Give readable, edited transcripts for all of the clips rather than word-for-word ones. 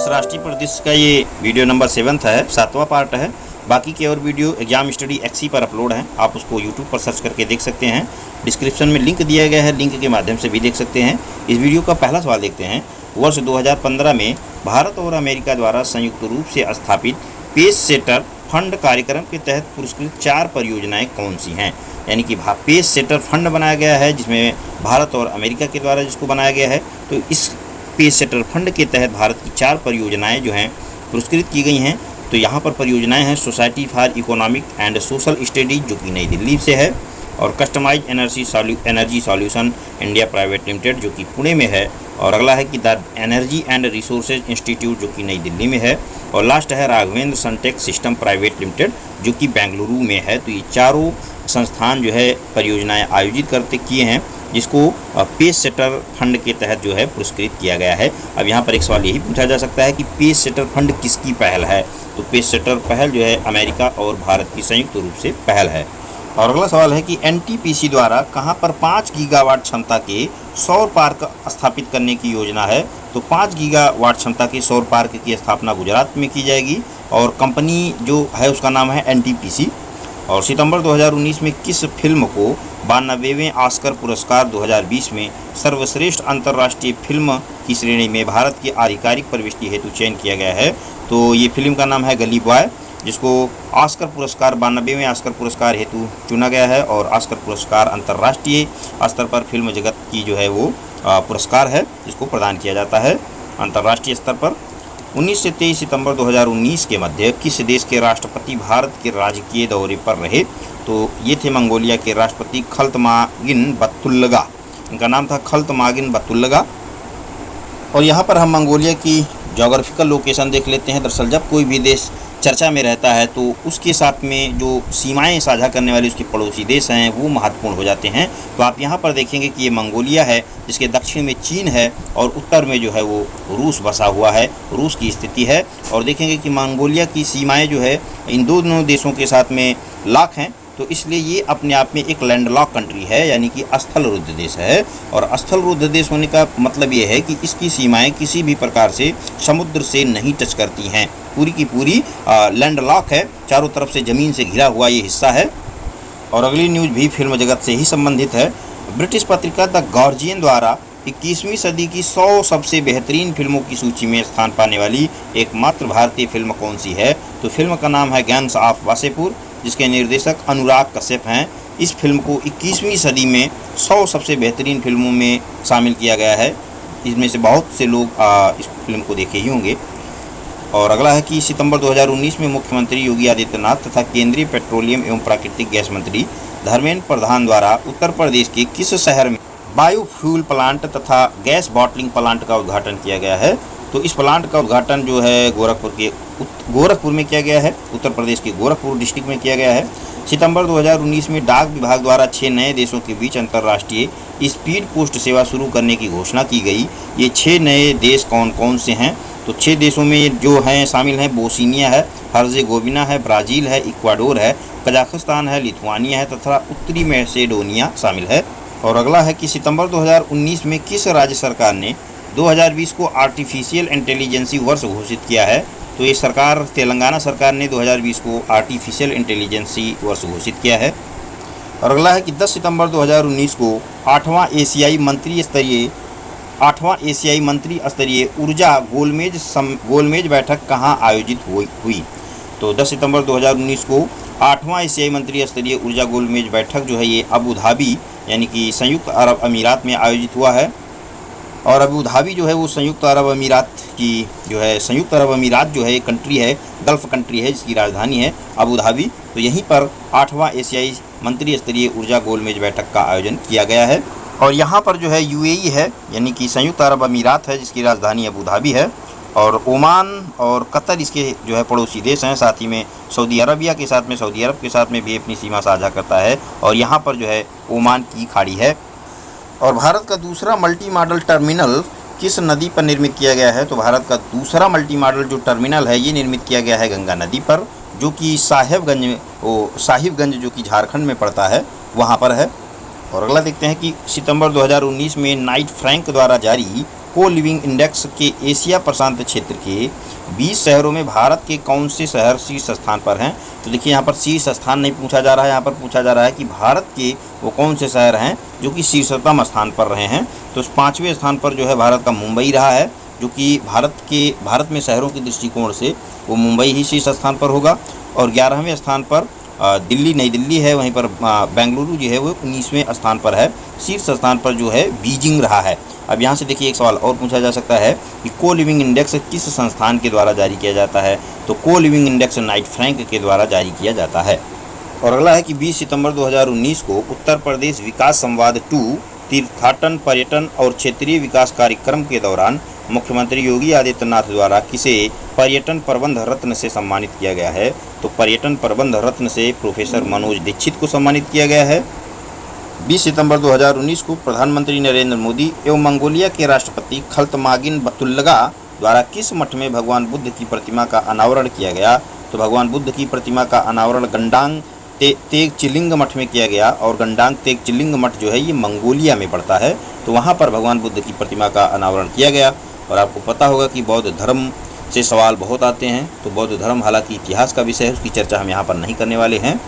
राष्ट्रीय परिदृश्य का ये वीडियो नंबर 7 है, 7वां पार्ट है। बाकी के और वीडियो एग्जाम स्टडी एक्सी पर अपलोड हैं, आप उसको यूट्यूब पर सर्च करके देख सकते हैं। डिस्क्रिप्शन में लिंक दिया गया है, लिंक के माध्यम से भी देख सकते हैं। इस वीडियो का पहला सवाल देखते हैं। वर्ष 2015 में भारत और अमेरिका द्वारा संयुक्त रूप से स्थापित पेस सेटर फंड कार्यक्रम के तहत पुरस्कृत 4 परियोजनाएं कौन सी हैं? यानी कि पेस सेटर फंड बनाया गया है, जिसमें भारत और अमेरिका के द्वारा जिसको बनाया गया है। तो इस पेस सेटर फंड के तहत भारत की 4 परियोजनाएं जो हैं पुरस्कृत की गई हैं। तो यहाँ पर परियोजनाएं हैं society for economic and social studies, जो कि नई दिल्ली से है, और customise energy solution India private limited, जो कि पुणे में है। और अगला है कि the energy and resources institute, जो कि नई दिल्ली में है। और लास्ट है Raghavendra suntech system private limited, जो कि बेंगलुरु में है। तो ये चारों संस्थान जो है परियोजनाएं आयोजित किए हैं, जिसको पेस सेटर फंड के तहत जो है पुरस्कृत किया गया है। अब यहाँ पर एक सवाल यही पूछा जा सकता है कि पेस सेटर फंड किसकी पहल है? तो पेस सेटर पहल जो है अमेरिका और भारत की संयुक्त रूप से पहल है। और अगला सवाल है कि एनटीपीसी द्वारा कहां पर 5 गीगावाट क्षमता के सौर पार्क स्थापित करने की योजना है? तो 5 गीगावाट क्षमता के सौर पार्क की स्थापना गुजरात में की जाएगी, और कंपनी जो है उसका नाम है एनटीपीसी। और सितंबर 2019 में किस फिल्म को 92वें ऑस्कर पुरस्कार 2020 में सर्वश्रेष्ठ अंतर्राष्ट्रीय फिल्म की श्रेणी में भारत की आधिकारिक प्रविष्टि हेतु चयन किया गया है? तो ये फिल्म का नाम है गली बॉय, जिसको ऑस्कर पुरस्कार 92वें ऑस्कर पुरस्कार हेतु चुना गया है। और ऑस्कर पुरस्कार अंतर्राष्ट्रीय स्तर पर फिल्म जगत की जो है वो पुरस्कार है, जिसको प्रदान किया जाता है अंतर्राष्ट्रीय स्तर पर। 19 से 23 सितंबर 2019 के मध्य किस देश के राष्ट्रपति भारत के राजकीय दौरे पर रहे? तो ये थे मंगोलिया के राष्ट्रपति खल्तमागिन बतुल्गा, इनका नाम था खल्तमागिन बतुल्गा। और यहाँ पर हम मंगोलिया की जोग्राफिकल लोकेशन देख लेते हैं। दरअसल जब कोई भी देश चर्चा में रहता है तो उसके साथ में जो सीमाएं साझा करने वाले उसके पड़ोसी देश हैं वो महत्वपूर्ण हो जाते हैं। तो आप यहाँ पर देखेंगे कि ये मंगोलिया है, जिसके दक्षिण में चीन है, और उत्तर में जो है वो रूस बसा हुआ है, रूस की स्थिति है। और देखेंगे कि मंगोलिया की सीमाएं जो है इन दोनों देशों के साथ में लॉक हैं, तो इसलिए ये अपने आप में एक लैंडलॉक कंट्री है, यानी कि स्थलरुद्ध देश है। और स्थलरुद्ध देश होने का मतलब ये है कि इसकी सीमाएं किसी भी प्रकार से समुद्र से नहीं टच करती हैं, पूरी की पूरी लैंडलॉक है, चारों तरफ से ज़मीन से घिरा हुआ ये हिस्सा है। और अगली न्यूज़ भी फिल्म जगत से ही संबंधित है। ब्रिटिश पत्रिका द गार्जियन द्वारा 21वीं सदी की 100 सबसे बेहतरीन फिल्मों की सूची में स्थान पाने वाली एकमात्र भारतीय फिल्म कौन सी है? तो फिल्म का नाम है गैंग्स ऑफ वासेपुर, जिसके निर्देशक अनुराग कश्यप हैं। इस फिल्म को 21वीं सदी में 100 सबसे बेहतरीन फिल्मों में शामिल किया गया है। इसमें से बहुत से लोग इस फिल्म को देखे ही होंगे। और अगला है कि सितंबर 2019 में मुख्यमंत्री योगी आदित्यनाथ तथा केंद्रीय पेट्रोलियम एवं प्राकृतिक गैस मंत्री धर्मेंद्र प्रधान द्वारा उत्तर प्रदेश के किस शहर में बायोफ्यूल प्लांट तथा गैस बॉटलिंग प्लांट का उद्घाटन किया गया है? तो इस प्लांट का उद्घाटन जो है गोरखपुर में किया गया है, उत्तर प्रदेश के गोरखपुर डिस्ट्रिक्ट में किया गया है। सितंबर 2019 में डाक विभाग द्वारा 6 नए देशों के बीच अंतर्राष्ट्रीय स्पीड पोस्ट सेवा शुरू करने की घोषणा की गई। ये 6 नए देश कौन कौन से हैं? तो 6 देशों में जो हैं शामिल हैं बोस्निया है, हर्जेगोविना है, ब्राज़ील है, इक्वाडोर है, कजाकिस्तान है, लिथुआनिया है तथा उत्तरी मैसेडोनिया शामिल है। और अगला है कि सितंबर 2019 में किस राज्य सरकार ने 2020 को आर्टिफिशियल इंटेलिजेंसी वर्ष घोषित किया है? तो ये तेलंगाना सरकार ने 2020 को आर्टिफिशियल इंटेलिजेंसी वर्ष घोषित किया है। और अगला है कि 10 सितंबर 2019 को 8वां एशियाई मंत्री स्तरीय ऊर्जा गोलमेज बैठक कहाँ आयोजित हुई? तो 10 सितंबर 2019 को 8वां एशियाई मंत्री स्तरीय ऊर्जा गोलमेज बैठक जो है ये अबू धाबी यानी कि संयुक्त अरब अमीरात में आयोजित हुआ है। और अबू धाबी जो है वो संयुक्त अरब अमीरात जो है एक कंट्री है, गल्फ कंट्री है, जिसकी राजधानी है अबू धाबी। तो यहीं पर 8वां एशियाई मंत्री स्तरीय ऊर्जा गोलमेज बैठक का आयोजन किया गया है। और यहाँ पर जो है यूएई है, यानी कि संयुक्त अरब अमीरात है, जिसकी राजधानी अबू धाबी है। और ओमान और कतर इसके जो है पड़ोसी देश हैं। साथ ही में सऊदी अरब के साथ में भी अपनी सीमा साझा करता है। और यहाँ पर जो है ओमान की खाड़ी है। और भारत का दूसरा मल्टी मॉडल टर्मिनल किस नदी पर निर्मित किया गया है? तो भारत का दूसरा मल्टी मॉडल जो टर्मिनल है ये निर्मित किया गया है गंगा नदी पर, जो कि साहिबगंज जो कि झारखंड में पड़ता है वहाँ पर है। और अगला देखते हैं कि सितंबर 2019 में नाइट फ्रैंक द्वारा जारी को लिविंग इंडेक्स के एशिया प्रशांत क्षेत्र के 20 शहरों में भारत के कौन से शहर शीर्ष स्थान पर हैं। तो देखिए यहाँ पर शीर्ष स्थान नहीं पूछा जा रहा है, यहाँ पर पूछा जा रहा है कि भारत के वो कौन से शहर हैं जो कि शीर्षतम स्थान पर रहे हैं। तो 5वें स्थान पर जो है भारत का मुंबई रहा है, जो कि भारत में शहरों के दृष्टिकोण से वो मुंबई ही शीर्ष स्थान पर होगा। और 11वें स्थान पर नई दिल्ली है, वहीं पर बेंगलुरु जो है वो 19वें स्थान पर है। शीर्ष स्थान पर जो है बीजिंग रहा है। अब यहाँ से देखिए एक सवाल और पूछा जा सकता है कि को लिविंग इंडेक्स किस संस्थान के द्वारा जारी किया जाता है। तो को लिविंग इंडेक्स नाइट फ्रैंक के द्वारा जारी किया जाता है। और अगला है कि 20 सितंबर 2019 को उत्तर प्रदेश विकास संवाद 2 तीर्थाटन पर्यटन और क्षेत्रीय विकास कार्यक्रम के दौरान मुख्यमंत्री योगी आदित्यनाथ द्वारा किसे पर्यटन प्रबंध रत्न से सम्मानित किया गया है। तो पर्यटन प्रबंध रत्न से प्रोफेसर मनोज दीक्षित को सम्मानित किया गया है। 20 सितंबर 2019 को प्रधानमंत्री नरेंद्र मोदी एवं मंगोलिया के राष्ट्रपति खल्तमागिन बतुल्गा द्वारा किस मठ में भगवान बुद्ध की प्रतिमा का अनावरण किया गया। तो भगवान बुद्ध की प्रतिमा का अनावरण गंडांग तेगचिलिंग मठ में किया गया। और गंडांग तेगचिलिंग मठ जो है ये मंगोलिया में पड़ता है, तो वहाँ पर भगवान बुद्ध की प्रतिमा का अनावरण किया गया। और आपको पता होगा कि बौद्ध धर्म से सवाल बहुत आते हैं, तो बौद्ध धर्म हालांकि इतिहास का विषय है, उसकी चर्चा हम यहाँ पर नहीं करने वाले हैं।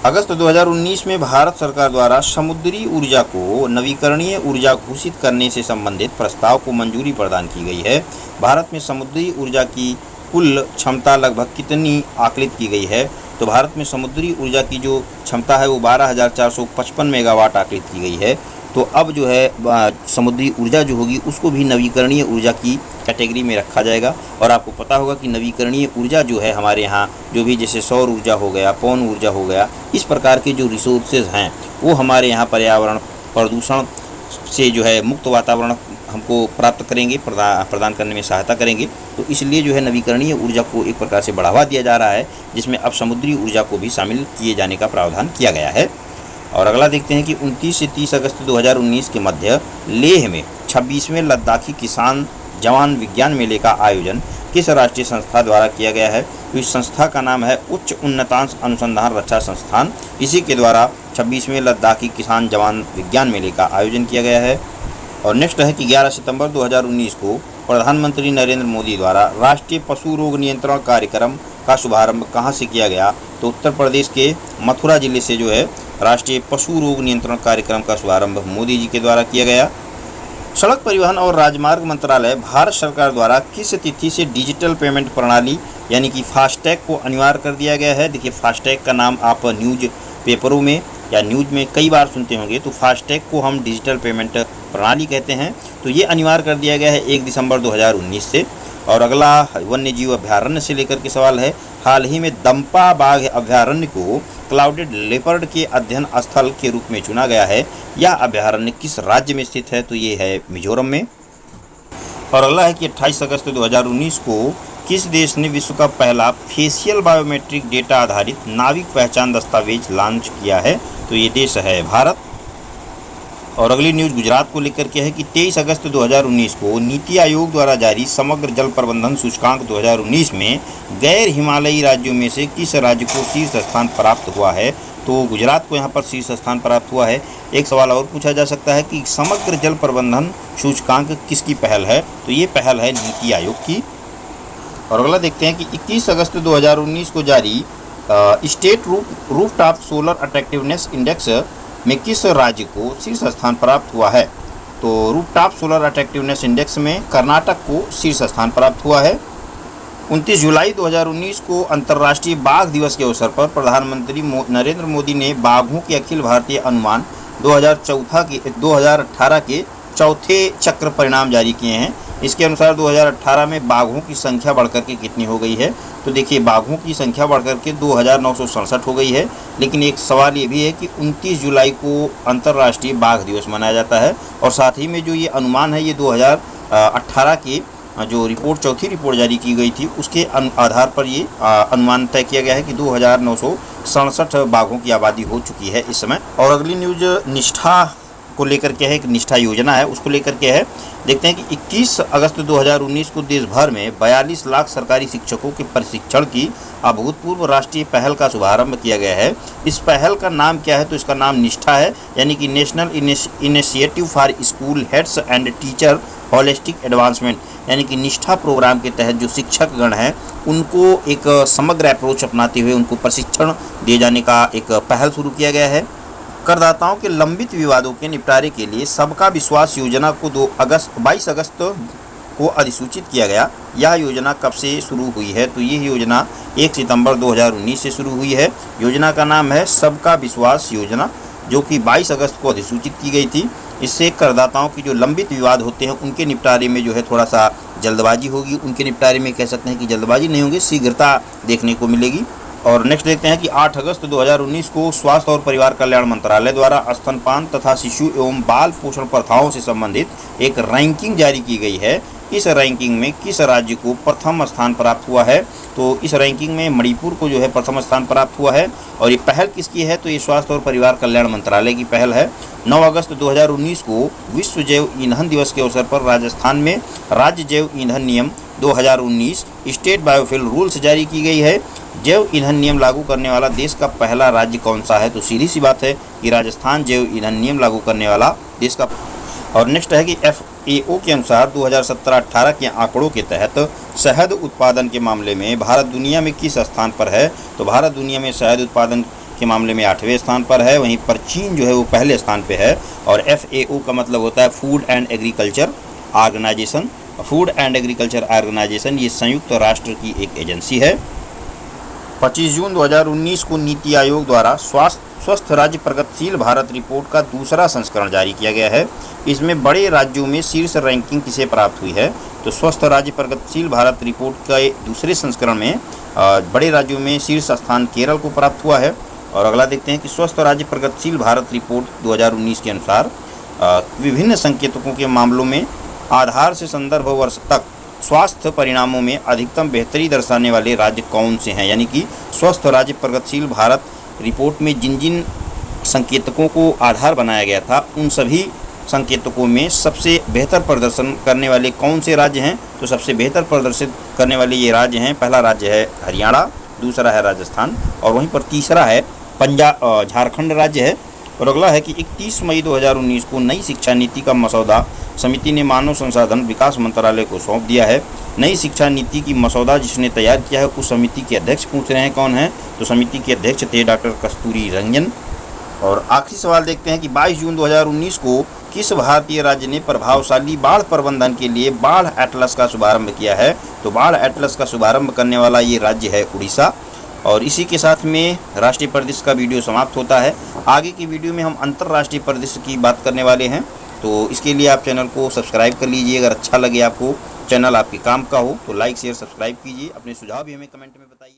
अगस्त 2019 में भारत सरकार द्वारा समुद्री ऊर्जा को नवीकरणीय ऊर्जा घोषित करने से संबंधित प्रस्ताव को मंजूरी प्रदान की गई है। भारत में समुद्री ऊर्जा की कुल क्षमता लगभग कितनी आकलित की गई है। तो भारत में समुद्री ऊर्जा की जो क्षमता है वो 12,455 मेगावाट आकलित की गई है। तो अब जो है समुद्री ऊर्जा जो होगी उसको भी नवीकरणीय ऊर्जा की कैटेगरी में रखा जाएगा। और आपको पता होगा कि नवीकरणीय ऊर्जा जो है हमारे यहाँ जो भी जैसे सौर ऊर्जा हो गया, पवन ऊर्जा हो गया, इस प्रकार के जो रिसोर्सेज हैं वो हमारे यहाँ पर्यावरण प्रदूषण से जो है मुक्त वातावरण हमको प्राप्त करेंगे, प्रदान करने में सहायता करेंगे। तो इसलिए जो है नवीकरणीय ऊर्जा को एक प्रकार से बढ़ावा दिया जा रहा है, जिसमें अब समुद्री ऊर्जा को भी शामिल किए जाने का प्रावधान किया गया है। और अगला देखते हैं कि 29 से 30 अगस्त 2019 के मध्य लेह में 26वें लद्दाखी किसान जवान विज्ञान मेले का आयोजन किस राष्ट्रीय संस्था द्वारा किया गया है। तो इस संस्था का नाम है उच्च उन्नतांश अनुसंधान रक्षा संस्थान। इसी के द्वारा 26वें लद्दाखी किसान जवान विज्ञान मेले का आयोजन किया गया है। और नेक्स्ट है कि 11 सितंबर 2019 को प्रधानमंत्री नरेंद्र मोदी द्वारा राष्ट्रीय पशु रोग नियंत्रण कार्यक्रम का शुभारंभ कहाँ से किया गया। तो उत्तर प्रदेश के मथुरा जिले से जो है राष्ट्रीय पशु रोग नियंत्रण कार्यक्रम का शुभारंभ मोदी जी के द्वारा किया गया। सड़क परिवहन और राजमार्ग मंत्रालय भारत सरकार द्वारा किस तिथि से डिजिटल पेमेंट प्रणाली यानी कि फास्टैग को अनिवार्य कर दिया गया है। देखिए फास्टैग का नाम आप न्यूज पेपरों में या न्यूज में कई बार सुनते होंगे। तो फास्टैग को हम डिजिटल पेमेंट प्रणाली कहते हैं। तो ये अनिवार्य कर दिया गया है 1 दिसंबर 2019 से। और अगला वन्य जीव अभ्यारण्य से लेकर के सवाल है। हाल ही में दंपा बाघ अभ्यारण्य को क्लाउडेड लेपर्ड के अध्ययन स्थल के रूप में चुना गया है। यह अभ्यारण्य किस राज्य में स्थित है। तो ये है मिजोरम में। और अगला है कि 28 अगस्त 2019 को किस देश ने विश्व का पहला फेशियल बायोमेट्रिक डेटा आधारित नाविक पहचान दस्तावेज लॉन्च किया है। तो ये देश है भारत। और अगली न्यूज़ गुजरात को लेकर के है कि 23 अगस्त 2019 को नीति आयोग द्वारा जारी समग्र जल प्रबंधन सूचकांक 2019 में गैर हिमालयी राज्यों में से किस राज्य को शीर्ष स्थान प्राप्त हुआ है। तो गुजरात को यहाँ पर शीर्ष स्थान प्राप्त हुआ है। एक सवाल और पूछा जा सकता है कि समग्र जल प्रबंधन सूचकांक किसकी पहल है। तो ये पहल है नीति आयोग की। और अगला देखते हैं कि 21 अगस्त 2019 को जारी state rooftop solar attractiveness index में किस राज्य को शीर्ष स्थान प्राप्त हुआ है। तो रूफटॉप सोलर अट्रैक्टिवनेस इंडेक्स में कर्नाटक को शीर्ष स्थान प्राप्त हुआ है। 29 जुलाई 2019 को अंतर्राष्ट्रीय बाघ दिवस के अवसर पर प्रधानमंत्री नरेंद्र मोदी ने बाघों के अखिल भारतीय अनुमान 2018 के चौथे चक्र परिणाम जारी किए हैं। इसके अनुसार 2018 में बाघों की संख्या बढ़कर के कितनी हो गई है। तो देखिए बाघों की संख्या बढ़कर के 2967 हो गई है। लेकिन एक सवाल ये भी है कि 29 जुलाई को अंतर्राष्ट्रीय बाघ दिवस मनाया जाता है। और साथ ही में जो ये अनुमान है ये 2018 की जो रिपोर्ट चौथी रिपोर्ट जारी की गई थी उसके आधार पर ये अनुमान तय किया गया है कि 2967 बाघों की आबादी हो चुकी है इस समय। और अगली न्यूज निष्ठा को लेकर के है, एक निष्ठा योजना है उसको लेकर के है। देखते हैं कि 21 अगस्त 2019 को देश भर में 42 लाख सरकारी शिक्षकों के प्रशिक्षण की अभूतपूर्व राष्ट्रीय पहल का शुभारंभ किया गया है। इस पहल का नाम क्या है? तो इसका नाम निष्ठा है, यानी कि national initiative for school heads and teacher holistic advancement, यानी कि निष्ठा प्रोग्राम के तहत जो शिक्षक गण हैं उनको एक समग्र अप्रोच अपनाते हुए उनको प्रशिक्षण दिए जाने का एक पहल शुरू किया गया है। करदाताओं के लंबित विवादों के निपटारे के लिए सबका विश्वास योजना को 22 अगस्त को अधिसूचित किया गया। यह योजना कब से शुरू हुई है? तो यह योजना 1 सितंबर 2019 से शुरू हुई है। योजना का नाम है सबका विश्वास योजना, जो कि 22 अगस्त को अधिसूचित की गई थी। इससे करदाताओं की जो लंबित विवाद होते हैं उनके निपटारे में जो है थोड़ा सा जल्दबाजी होगी, उनके निपटारे में कह सकते हैं कि जल्दबाजी नहीं होगी, शीघ्रता देखने को मिलेगी। और नेक्स्ट देखते हैं कि 8 अगस्त 2019 को स्वास्थ्य और परिवार कल्याण मंत्रालय द्वारा स्तनपान तथा शिशु एवं बाल पोषण प्रथाओं से संबंधित एक रैंकिंग जारी की गई है। इस रैंकिंग में किस राज्य को प्रथम स्थान प्राप्त हुआ है? तो इस रैंकिंग में मणिपुर को जो है प्रथम स्थान प्राप्त हुआ है। और ये पहल किसकी है? तो ये स्वास्थ्य और परिवार कल्याण मंत्रालय की पहल है। 9 अगस्त 2019 को विश्व जैव ईंधन दिवस के अवसर पर राजस्थान में राज्य जैव ईंधन नियम 2019 स्टेट बायोफ्यूल रूल्स जारी की गई है। जैव ईंधन नियम लागू करने वाला देश का पहला राज्य कौन सा है? तो सीधी सी बात है कि राजस्थान जैव ईंधन नियम लागू करने वाला देश का। और नेक्स्ट है कि FAO के अनुसार 2017-18 के आंकड़ों के तहत शहद उत्पादन के मामले में भारत दुनिया में किस स्थान पर है? तो भारत दुनिया में शहद उत्पादन के मामले में 8वें स्थान पर है। वहीं पर चीन जो है वो पहले स्थान पे है। और FAO का मतलब होता है food and agriculture organisation. Food and agriculture organisation ये संयुक्त राष्ट्र की एक एजेंसी है। 25 जून 2019 को नीति आयोग द्वारा स्वस्थ राज्य प्रगतिशील भारत रिपोर्ट का दूसरा संस्करण जारी किया गया है। इसमें बड़े राज्यों में शीर्ष रैंकिंग किसे प्राप्त हुई है? तो स्वस्थ राज्य प्रगतिशील भारत रिपोर्ट के दूसरे संस्करण में बड़े राज्यों में शीर्ष स्थान केरल को प्राप्त हुआ है। और अगला देखते हैं कि स्वस्थ राज्य प्रगतिशील भारत रिपोर्ट 2019 के अनुसार विभिन्न संकेतकों के मामलों में आधार से संदर्भ वर्ष तक स्वास्थ्य परिणामों में अधिकतम बेहतरी दर्शाने वाले राज्य कौन से हैं? यानी कि स्वस्थ राज्य प्रगतिशील भारत रिपोर्ट में जिन जिन संकेतकों को आधार बनाया गया था उन सभी संकेतकों में सबसे बेहतर प्रदर्शन करने वाले कौन से राज्य हैं? तो सबसे बेहतर प्रदर्शित करने वाले ये राज्य हैं। पहला राज्य है हरियाणा, दूसरा है राजस्थान और वहीं पर तीसरा है झारखंड राज्य है। और अगला है कि 31 मई 2019 को नई शिक्षा नीति का मसौदा समिति ने मानव संसाधन विकास मंत्रालय को सौंप दिया है। नई शिक्षा नीति की मसौदा जिसने तैयार किया है उस समिति के अध्यक्ष पूछ रहे हैं कौन है? तो समिति के अध्यक्ष थे डॉक्टर कस्तूरी रंजन। और आखिरी सवाल देखते हैं कि 22 जून 2019 को किस भारतीय राज्य ने प्रभावशाली बाढ़ प्रबंधन के लिए बाढ़ एटलस का शुभारंभ किया है? तो बाढ़ एटलस का शुभारंभ करने वाला ये राज्य है उड़ीसा। और इसी के साथ में राष्ट्रीय परिदृश्य का वीडियो समाप्त होता है। आगे की वीडियो में हम अंतर्राष्ट्रीय परिदृश्य की बात करने वाले हैं, तो इसके लिए आप चैनल को सब्सक्राइब कर लीजिए। अगर अच्छा लगे आपको, चैनल आपके काम का हो तो लाइक शेयर सब्सक्राइब कीजिए। अपने सुझाव भी हमें कमेंट में बताइए।